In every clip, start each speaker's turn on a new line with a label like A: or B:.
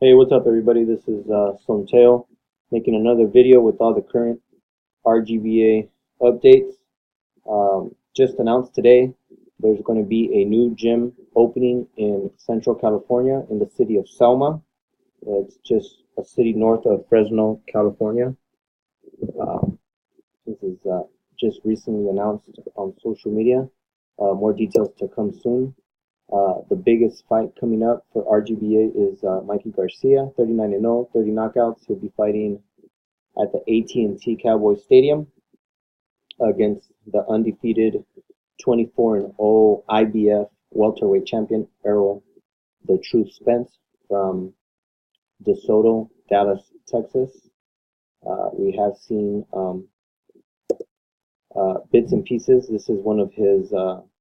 A: Hey, what's up, everybody? This is Sonteo making another video with all the current RGBA updates. Just announced today there's going to be a new gym opening in Central California in the city of Selma. It's just a city north of Fresno, California. This is just recently announced on social media. More details to come soon. The biggest fight coming up for RGBA is Mikey Garcia, 39-0, 30 knockouts. He'll be fighting at the AT&T Cowboy Stadium against the undefeated 24-0 IBF welterweight champion Errol the Truth Spence from DeSoto, Dallas, Texas. We have seen bits and pieces. This is one of his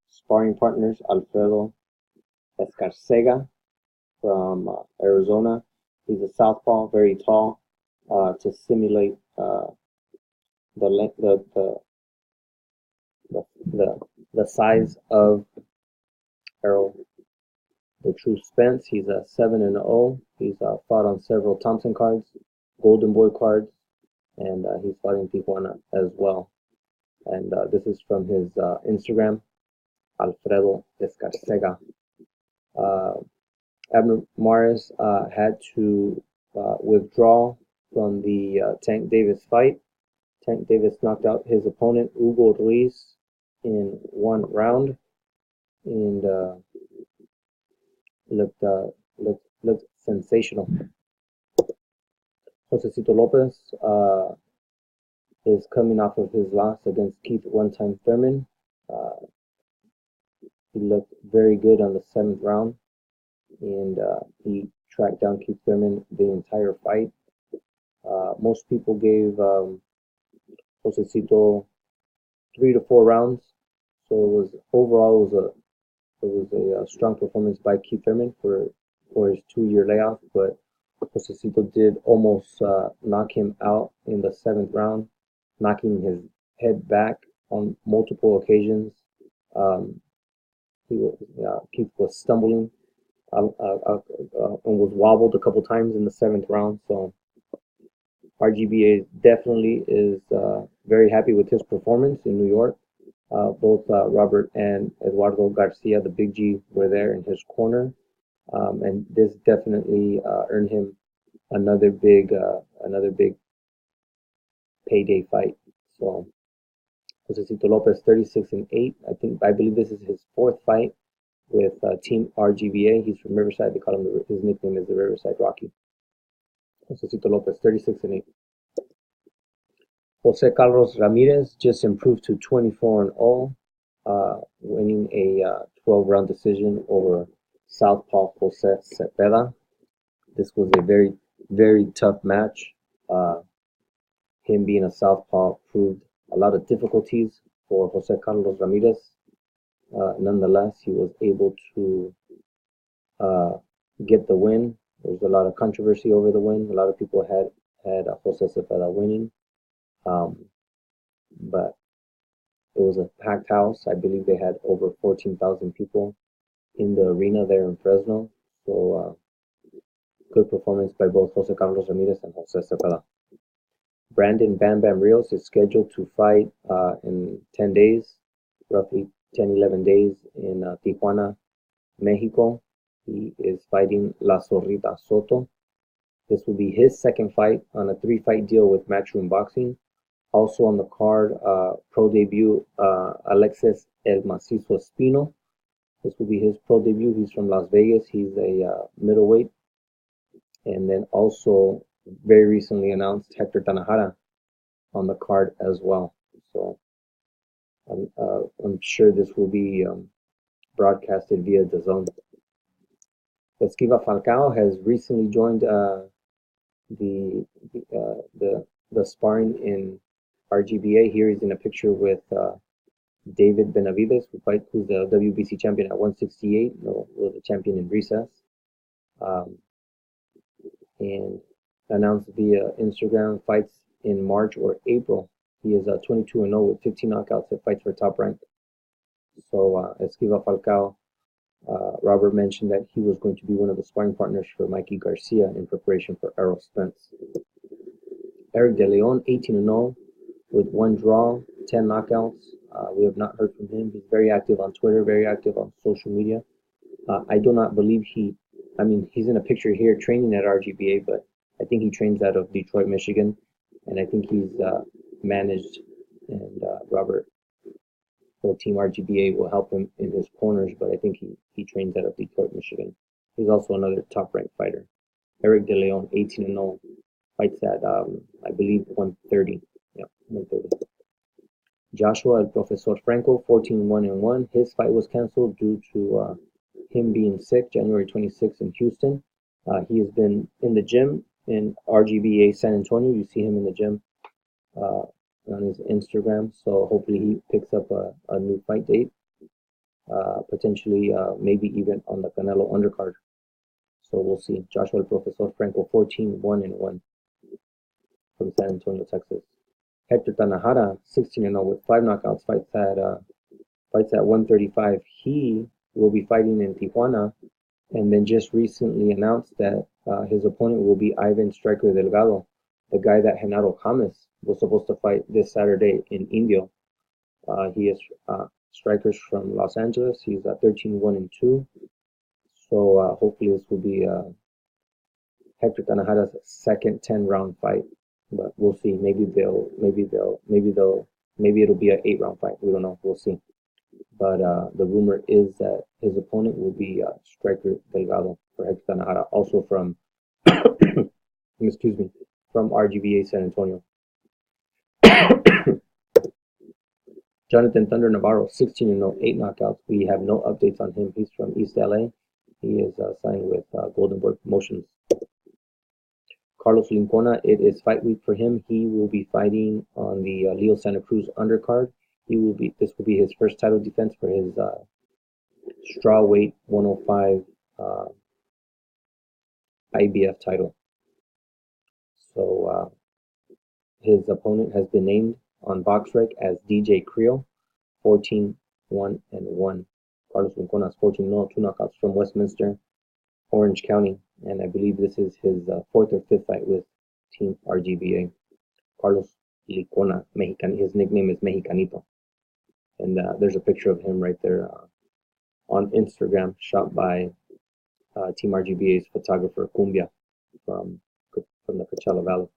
A: sparring partners, Unfertile Escarzaga from Arizona. He's a southpaw, very tall, to simulate the size of Errol the True Spence. He's a 7-0. He's fought on several Thompson cards, Golden Boy cards, and he's fought in Tijuana as well. And this is from his Instagram, Alfredo Escarcega. Maris had to withdraw from the Tank Davis fight. Tank Davis knocked out his opponent, Hugo Ruiz, in one round, and looked sensational. Josecito Lopez is coming off of his loss against Keith One-Time Thurman. He looked very good on the 7th round, and he tracked down Keith Thurman the entire fight. Most people gave Josecito 3 to 4 rounds, so it was a strong performance by Keith Thurman for his 2-year layoff. But Josecito did almost knock him out in the 7th round, knocking his head back on multiple occasions. Keith was stumbling and was wobbled a couple times in the 7th round. So RGBA definitely is very happy with his performance in New York. Both Robert and Eduardo Garcia, the Big G, were there in his corner, and this definitely earned him another big payday fight. So Josecito Lopez, 36-8. I believe this is his 4th fight with Team RGBA. He's from Riverside. They call him his nickname is the Riverside Rocky. Josecito Lopez, 36-8. Jose Carlos Ramirez just improved to 24-0, winning a 12-round decision over Southpaw Jose Cepeda. This was a very, very tough match. Him being a Southpaw proved a lot of difficulties for Jose Carlos Ramirez. Nonetheless, he was able to get the win. There was a lot of controversy over the win. A lot of people had Jose Cepeda winning. But it was a packed house. I believe they had over 14,000 people in the arena there in Fresno. So good performance by both Jose Carlos Ramirez and Jose Cepeda. Brandon Bam Rios is scheduled to fight in 10 days, roughly 10-11 days in Tijuana, Mexico. He is fighting La Zorrita Soto. This will be his 2nd fight on a 3-fight deal with Matchroom Boxing. Also on the card, pro debut, Alexis El Macizo Espino. This will be his pro debut. He's from Las Vegas. He's a middleweight. And then also, very recently announced, Hector Tana on the card as well. So I'm sure this will be broadcasted via DAZN. Esquiva Falcao has recently joined the sparring in RGBA. Here he's in a picture with David Benavides, who's the WBC champion at 168, was the champion in recess, and announced via Instagram fights in March or April. He is 22-0 with 15 knockouts and fights for top rank. So Esquiva Falcao Robert mentioned that he was going to be one of the sparring partners for Mikey Garcia in preparation for Errol Spence. Eric De Leon, 18-0 with 1 draw, 10 knockouts. We have not heard from him. He's very active on Twitter, very active on social media. I do not believe he's in a picture here training at RGBA, but I think he trains out of Detroit, Michigan, and I think he's managed, and Robert or Team RGBA will help him in his corners, but I think he trains out of Detroit, Michigan. He's also another top-ranked fighter. Eric De Leon, 18-0, fights at, I believe, 130. Yeah, 130. Joshua El Profesor Franco, 14-1-1. His fight was canceled due to him being sick, January 26th in Houston. He has been in the gym in RGBA San Antonio. You see him in the gym on his Instagram. So hopefully he picks up a new fight date, potentially maybe even on the Canelo undercard. So we'll see. Joshua El Profesor Franco, 14-1-1 from San Antonio, Texas. Hector Tana, 16-0 with 5 knockouts, fights at 135. He will be fighting in Tijuana, and then just recently announced that his opponent will be Ivan Striker Delgado, the guy that Genaro Cames was supposed to fight this Saturday in Indio. He is Strikers from Los Angeles. He's at 13-1-2. So hopefully this will be Hector Tanahara's second 10-round fight. But we'll see. Maybe it'll be an 8-round fight. We don't know. We'll see. But the rumor is that his opponent will be Striker Delgado for Hector Tanahara, also from excuse me, from RGBA San Antonio. Jonathan Thunder Navarro, 16-0, 8 knockouts. We have no updates on him. He's from East LA. He is signed with Goldenberg Promotions. Carlos Lincona, it is fight week for him. He will be fighting on the Leo Santa Cruz undercard. This will be his first title defense for his strawweight 105 IBF title. So his opponent has been named on BoxRec as DJ Creel, 14-1-1. Carlos Lincona is 14-0, 2 knockouts from Westminster, Orange County, and I believe this is his 4th or 5th fight with Team RGBA. Carlos Lincona, Mexican. His nickname is Mexicanito, and there's a picture of him right there on Instagram, shot by Team RGBA's photographer Cumbia from the Coachella Valley.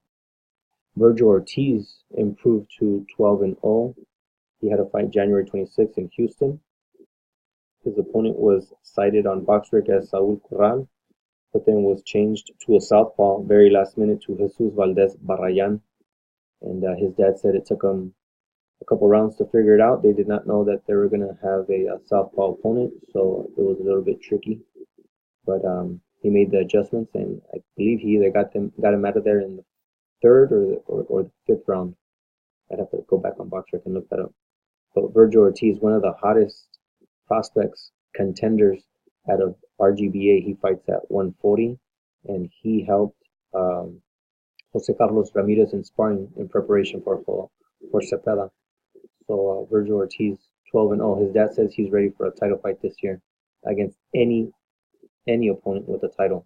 A: Virg Ortiz improved to 12-0. He had a fight January 26th in Houston. His opponent was cited on BoxRec as Saul Corral, but then was changed to a southpaw very last minute to Jesus Valdez Barrayan. And his dad said it took him a couple rounds to figure it out. They did not know that they were going to have a southpaw opponent, so it was a little bit tricky. But he made the adjustments, and I believe he either got him out of there in the 3rd or the 5th round. I'd have to go back on BoxRec and look that up. But Virg Ortiz, one of the hottest prospects, contenders out of RGBA. He fights at 140, and he helped Jose Carlos Ramirez in sparring in preparation for Cepeda. So Virg Ortiz, 12-0. His dad says he's ready for a title fight this year against any opponent with a title.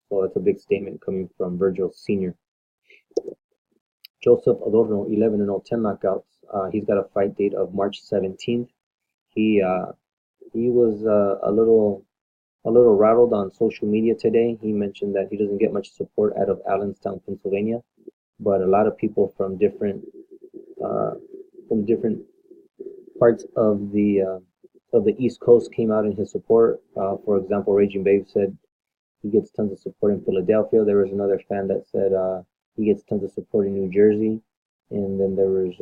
A: So that's a big statement coming from Virgil Sr. Joseph Adorno, 11-0, 10 knockouts. He's got a fight date of March 17th. He was a little rattled on social media today. He mentioned that he doesn't get much support out of Allenstown, Pennsylvania, but a lot of people from different parts of the East Coast came out in his support. For example, Raging Babe said he gets tons of support in Philadelphia. There was another fan that said he gets tons of support in New Jersey, and then there was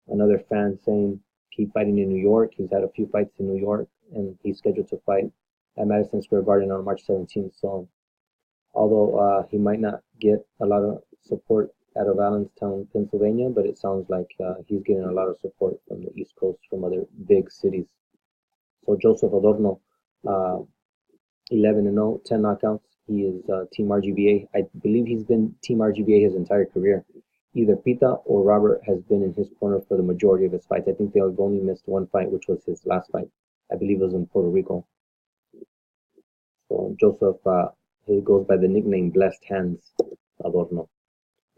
A: another fan saying keep fighting in New York. He's had a few fights in New York, and he's scheduled to fight at Madison Square Garden on March 17th. So although he might not get a lot of support out of Allenstown, Pennsylvania, but it sounds like he's getting a lot of support from the East Coast, from other big cities. So Joseph Adorno, 11-0, 10 knockouts. He is Team RGBA. I believe he's been Team RGBA his entire career. Either Pita or Robert has been in his corner for the majority of his fights. I think they've only missed one fight, which was his last fight. I believe it was in Puerto Rico. So Joseph, he goes by the nickname Blessed Hands Adorno.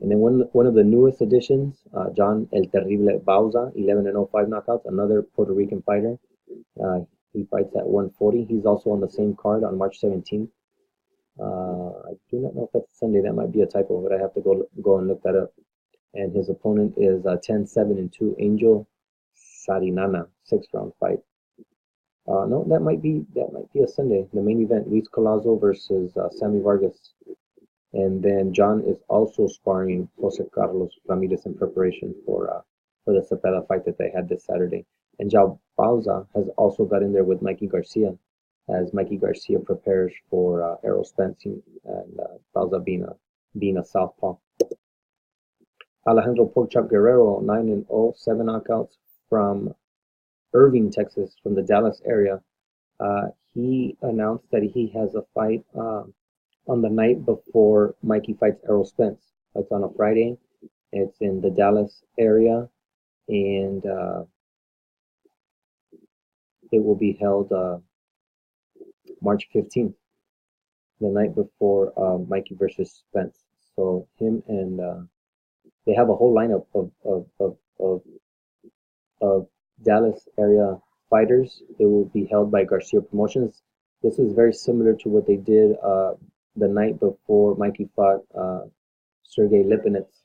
A: And then one of the newest additions, John El Terrible Bauza, 11-0, 5 knockouts, another Puerto Rican fighter. He fights at 140. He's also on the same card on March 17th. I do not know if that's Sunday. That might be a typo, but I have to go and look that up. And his opponent is 10-7-2 Angel Sarinana, 6-round fight. No, that might be a Sunday. The main event, Luis Colazo versus Sammy Vargas. And then John is also sparring Jose Carlos Ramirez in preparation for the Cepeda fight that they had this Saturday. And João Bauza has also got in there with Mikey Garcia, as Mikey Garcia prepares for Errol Spence, and Bauza being a southpaw. Alejandro Porkchop Guerrero, 9-0, 7 knockouts from Irving, Texas, from the Dallas area. He announced that he has a fight on the night before Mikey fights Errol Spence. It's on a Friday. It's in the Dallas area, and it will be held March 15th, the night before Mikey versus Spence. So him and they have a whole lineup of Dallas area fighters. It will be held by Garcia Promotions. This is very similar to what they did the night before Mikey fought Sergey Lipinets.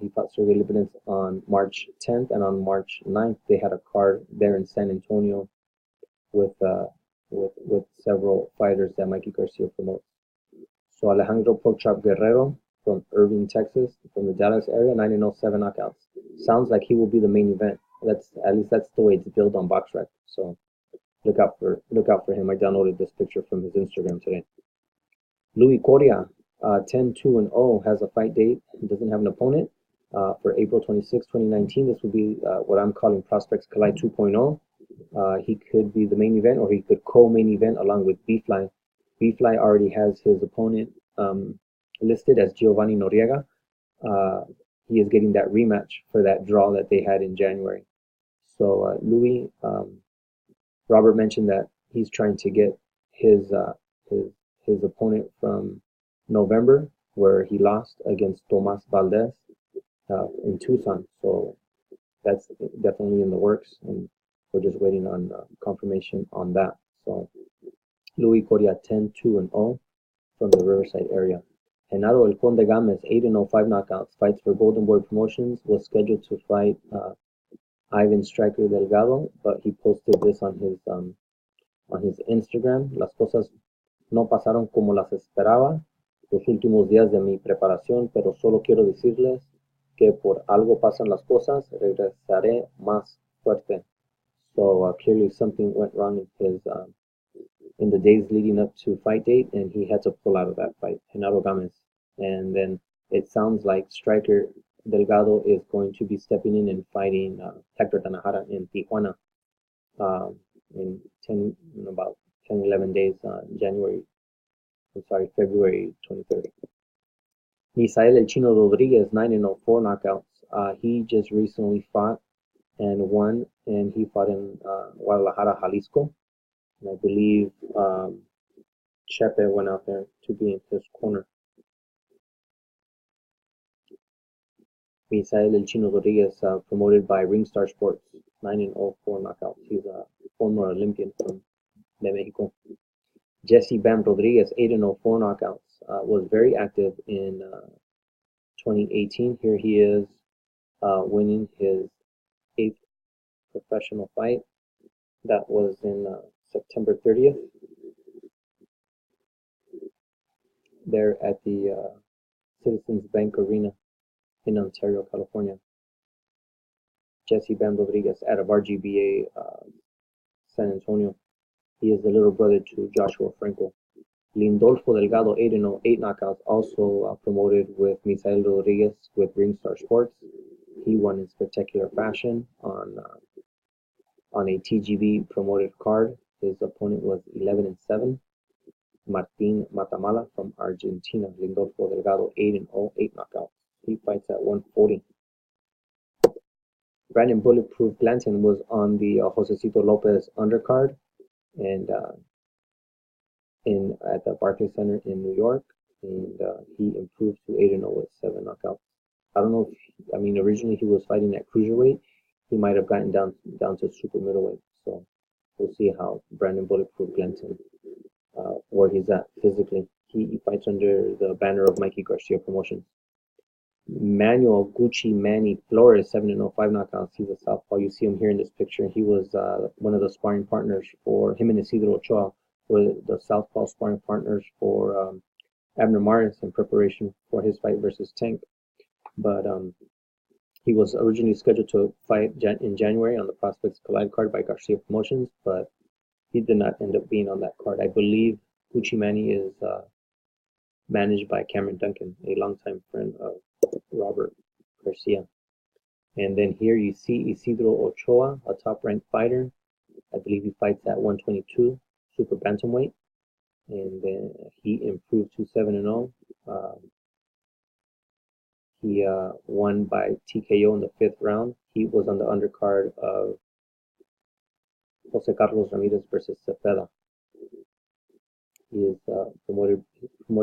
A: He fought Sergey Lipinets on March 10th, and on March 9th they had a card there in San Antonio with several fighters that Mikey Garcia promotes. So Alejandro Porkchop Guerrero from Irving, Texas, from the Dallas area, 9-0, 7 knockouts. Sounds like he will be the main event. At least that's the way it's billed on BoxRec. So look out for him. I downloaded this picture from his Instagram today. Louie Correa, 10-2-0, has a fight date. He doesn't have an opponent for April 26, 2019. This will be what I'm calling Prospects Collide 2.0. He could be the main event, or he could co-main event along with B-Fly. B-Fly already has his opponent listed as Giovanni Noriega. He is getting that rematch for that draw that they had in January. So Louis, Robert mentioned that he's trying to get his opponent from November, where he lost against Tomas Valdez in Tucson. So that's definitely in the works, and we're just waiting on confirmation on that. So Louie Correa, 10-2-0 from the Riverside area. Genaro El Conde Gamez, 8-0, 5 knockouts, fights for Golden Boy Promotions, was scheduled to fight Ivan Striker Delgado, but he posted this on his Instagram. Las cosas no pasaron como las esperaba los últimos días de mi preparación, pero solo quiero decirles que por algo pasan las cosas, regresaré más fuerte. So clearly something went wrong in the days leading up to fight date, and he had to pull out of that fight, Genaro Gamez. And then it sounds like Striker Delgado is going to be stepping in and fighting Hector Tana in Tijuana in about 10, 11 days, February 23rd. Misael El Chino Rodriguez, 9-0, 4 knockouts. He just recently fought and won, and he fought in Guadalajara, Jalisco. And I believe Chepe went out there to be in his corner. Misael El Chino Rodriguez, promoted by Ringstar Sports, 9-0, 4 knockouts. He's a former Olympian from Mexico. Jesse Bam Rodriguez, 8-0, 4 knockouts. Was very active in 2018. Here he is winning his 8th professional fight. That was in September 30th. There at the Citizens Bank Arena in Ontario, California. Jesse Bam Rodriguez out of RGBA San Antonio. He is the little brother to Joshua Franco. Lindolfo Delgado, 8-0, 8 knockouts, also promoted with Misael Rodriguez with Ringstar Sports. He won in spectacular fashion on a TGV promoted card. His opponent was 11-7, Martin Matamala from Argentina. Lindolfo Delgado, 8-0, 8 knockouts. He fights at 140. Brandon Bulletproof Blanton was on the Josecito Lopez undercard, and at the Barclays Center in New York, and he improved to 8-0 with 7 knockouts. I don't know if, I mean, originally he was fighting at cruiserweight. He might have gotten down to super middleweight. So we'll see how Brandon Bulletproof Glenton, where he's at physically. He fights under the banner of Mikey Garcia Promotions. Manuel Gucci Manny Flores, 7-0, 5 knockouts. He's a southpaw. You see him here in this picture. He was one of the sparring partners for him and Isidro Ochoa, were the southpaw sparring partners for Abner Mares in preparation for his fight versus Tank. But he was originally scheduled to fight in January on the Prospects Collide card by Garcia Promotions, but he did not end up being on that card. I believe Gucci Manny is managed by Cameron Duncan, a longtime friend of Robert Garcia. And then here you see Isidro Ochoa, a top-ranked fighter. I believe he fights at 122 super bantamweight, and then he improved to 7-0. He won by TKO in the 5th round. He was on the undercard of Jose Carlos Ramirez versus Cepeda. He is promoted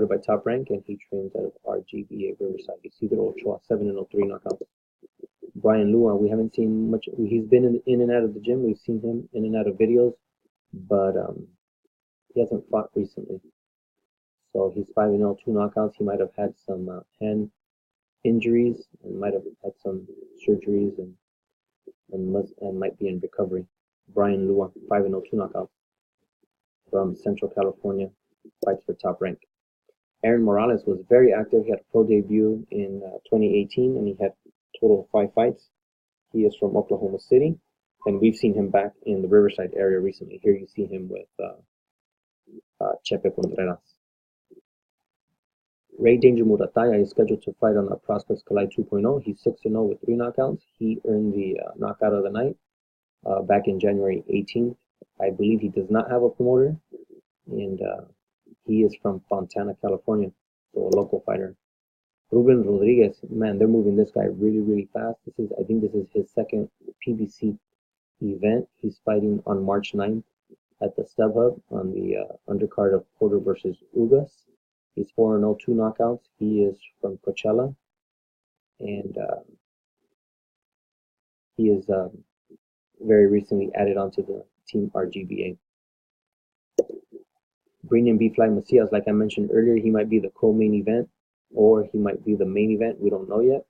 A: by Top Rank, and he trains out of RGBA Riverside. Isidro Ochoa, 7-0, 3 knockouts. Brian Lua, we haven't seen much. He's been in and out of the gym. We've seen him in and out of videos, but he hasn't fought recently. So he's 5-0, 2 knockouts. He might have had some hand injuries and might have had some surgeries and might be in recovery. Brian Lua, 5-0, 2 knockouts. From Central California, fights for Top Rank. Aaron Morales was very active. He had a pro debut in 2018, and he had a total of 5 fights. He is from Oklahoma City, and we've seen him back in the Riverside area recently. Here you see him with Chepe Contreras. Ray Danger Murataya is scheduled to fight on the Prospects Collide 2.0. He's 6-0 with 3 knockouts. He earned the knockout of the night back in January 18th. I believe he does not have a promoter, and he is from Fontana, California, so a local fighter. Ruben Rodriguez, man, they're moving this guy really, really fast. I think this is his second PBC event. He's fighting on March 9th at the StubHub on the undercard of Porter versus Ugas. He's 4-0, 2 knockouts. He is from Coachella, and he is very recently added onto the Team RGBA. Bringing B Fly Macias, like I mentioned earlier, he might be the co-main event, or he might be the main event. We don't know yet.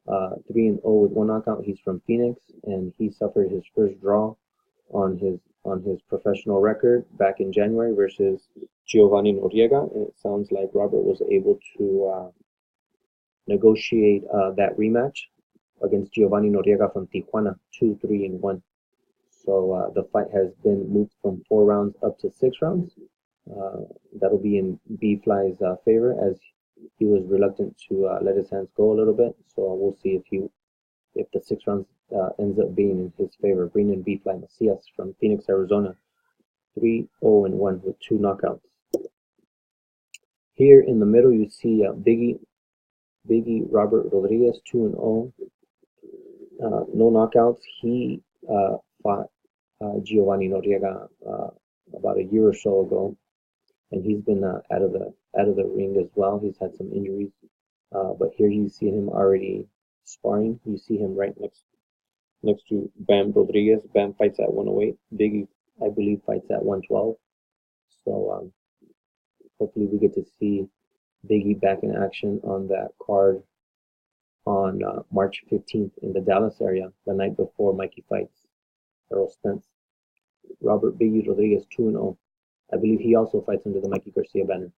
A: 3-0 with 1 knockout. He's from Phoenix, and he suffered his first draw on his professional record back in January versus Giovanni Noriega. And it sounds like Robert was able to negotiate that rematch against Giovanni Noriega from Tijuana, 2-3-1. So the fight has been moved from 4 rounds up to 6 rounds. That'll be in B Fly's favor, as he was reluctant to let his hands go a little bit. So we'll see if the 6 rounds ends up being in his favor. Bringing in B Fly Macias from Phoenix, Arizona, 3-0-1 with 2 knockouts. Here in the middle, you see Biggie Robert Rodriguez, 2-0, no knockouts. He fought Giovanni Noriega about a year or so ago, and he's been out of the ring as well. He's had some injuries, but here you see him already sparring. You see him right next to Bam Rodriguez. Bam fights at 108. Biggie, I believe, fights at 112. So hopefully we get to see Biggie back in action on that card on March 15th in the Dallas area, the night before Mikey fights Errol Spence. Robert Biggie Rodriguez, 2-0. I believe he also fights under the Mikey Garcia banner.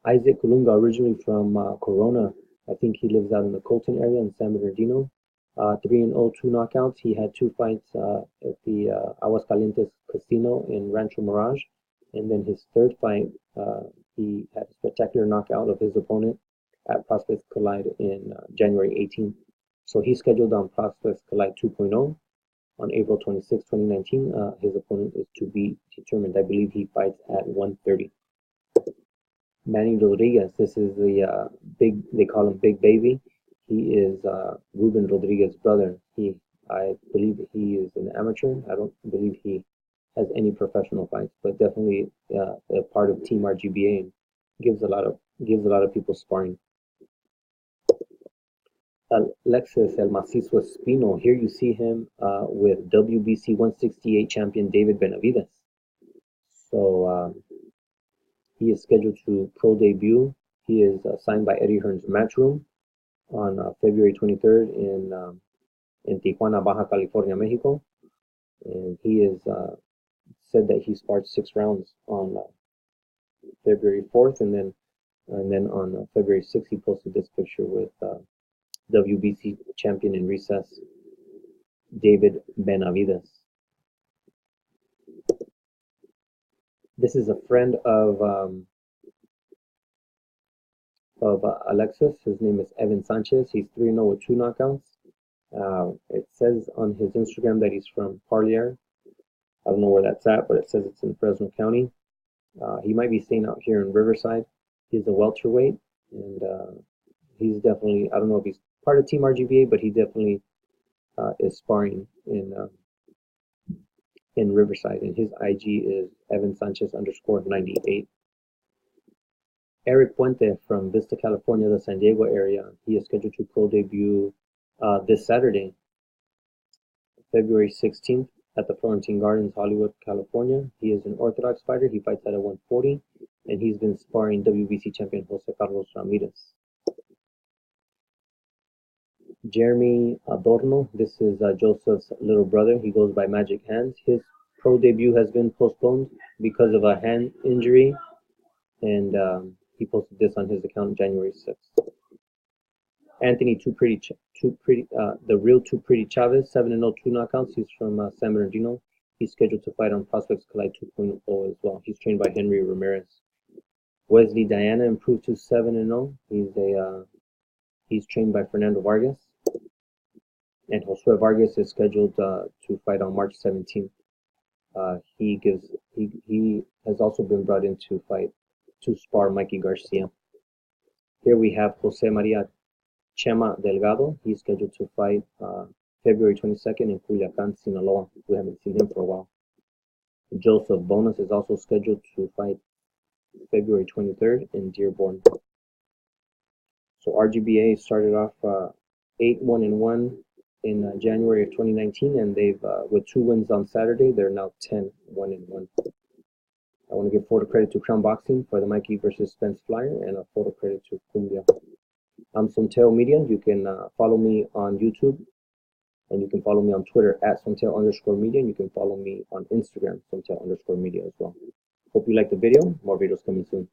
A: Isaac Colunga, originally from Corona. I think he lives out in the Colton area in San Bernardino. 3-0, 2 knockouts. He had 2 fights at the Aguascalientes Casino in Rancho Mirage. And then his 3rd fight, he had a spectacular knockout of his opponent at Prospects Collide in January 18th. So he's scheduled on Prospects Collide 2.0 on April 26, 2019. His opponent is to be determined. I believe he fights at 130. Manny Rodriguez, this is the they call him Big Baby. He is Ruben Rodriguez's brother. I believe he is an amateur. I don't believe he has any professional fights, but definitely a part of Team RGBA and gives a lot of people sparring. Alexis El Macizo Espino. Here you see him with WBC 168 champion David Benavides. So he is scheduled to pro debut. He is signed by Eddie Hearn's Matchroom on February 23rd in Tijuana, Baja California, Mexico. And he is said that he sparred 6 rounds on February 4th, and then on February 6th he posted this picture with WBC champion in recess David Benavides. This is a friend of Alexis. His name is Evan Sanchez. He's 3-0 with 2 knockouts. It says on his Instagram that he's from Parlier. I don't know where that's at, but it says it's in Fresno County. He might be staying out here in Riverside. He's a welterweight, and he's definitely, I don't know if he's part of Team RGBA, but he definitely is sparring in Riverside, and his IG is Evan Sanchez _98. Erik Quentin from Vista, California, the San Diego area. He is scheduled to pro debut this Saturday, February 16th, at the Florentine Gardens, Hollywood, California. He is an orthodox fighter. He fights at a 140, and he's been sparring WBC champion Jose Carlos Ramirez. Jeremy Adorno. This is Joseph's little brother. He goes by Magic Hands. His pro debut has been postponed because of a hand injury, and he posted this on his account January 6th. Anthony the real Too Pretty Chavez, 7-0, 2 knockouts. He's from San Bernardino. He's scheduled to fight on Prospects Collide 2.0 as well. He's trained by Henry Ramirez. Wesley Diana improved to 7-0. He's trained by Fernando Vargas. And Josue Vargas is scheduled to fight on March 17th. He has also been brought in to spar Mikey Garcia. Here we have Jose Maria Chema Delgado. He's scheduled to fight February 22nd in Culiacan, Sinaloa. We haven't seen him for a while. Joseph Bonas is also scheduled to fight February 23rd in Dearborn. So RGBA started off 8-1-1 in January of 2019, and they've with 2 wins on Saturday, they're now 10-1-1. I want to give photo credit to Crown Boxing for the Mikey versus Spence flyer, and a photo credit to Cumbia. I'm Sonteo Media. You can follow me on YouTube, and you can follow me on Twitter at Sonteo_media, and you can follow me on Instagram, Sonteo_media as well. Hope you liked the video. More videos coming soon.